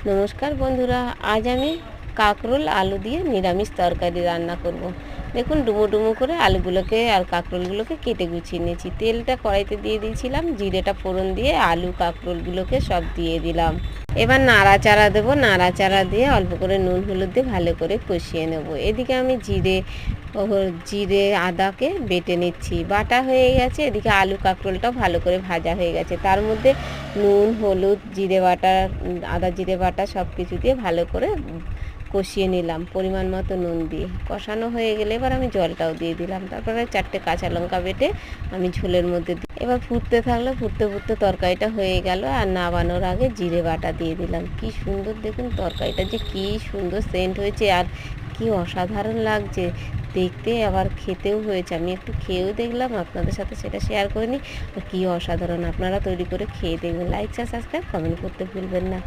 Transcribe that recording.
নমস্কার বন্ধুরা, আজ আমি কাঁকরোল আলু দিয়ে নিরামিষ তরকারি রান্না করব। দেখুন, ডুমো ডুমো করে আলুগুলোকে আর কাঁকরোলগুলোকে কেটে গুছিয়ে নিয়েছি। তেলটা কড়াইতে দিয়ে দিয়েছিলাম, জিরেটা ফোড়ন দিয়ে আলু কাঁকরোলগুলোকে সব দিয়ে দিলাম। এবার নাড়াচাড়া দেবো, নাড়াচাড়া দিয়ে অল্প করে নুন হলুদ দিয়ে ভালো করে কষিয়ে নেব। এদিকে আমি জিরে আদাকে বেটে নিচ্ছি, বাটা হয়ে গেছে। এদিকে আলু কাঁকরোলটাও ভালো করে ভাজা হয়ে গেছে। তার মধ্যে নুন হলুদ জিরে বাটা আদা জিরে বাটা সব কিছু দিয়ে ভালো করে কষিয়ে নিলাম পরিমাণ মতো নুন দিয়ে। কষানো হয়ে গেলে এবার আমি জলটাও দিয়ে দিলাম। তারপরে 4টে কাঁচা লঙ্কা বেটে আমি ঝোলের মধ্যে এবার ফুটতে থাকলো, ফুটতে ফুটতে তরকারিটা হয়ে গেল। আর নামানোর আগে জিরে বাটা দিয়ে দিলাম। কি সুন্দর দেখুন তরকারিটা, যে কি সুন্দর সেন্ট হয়েছে আর কি অসাধারণ লাগছে দেখতে, আবার খেতেও হয়েছে। আমি একটু খেয়েও দেখলাম, আপনাদের সাথে সেটা শেয়ার করে নিই। কি অসাধারণ, আপনারা তৈরি করে খেয়ে দেখবেন। লাইক শেয়ার সাবস্ক্রাইব কমেন্ট করতে ভুলবেন না।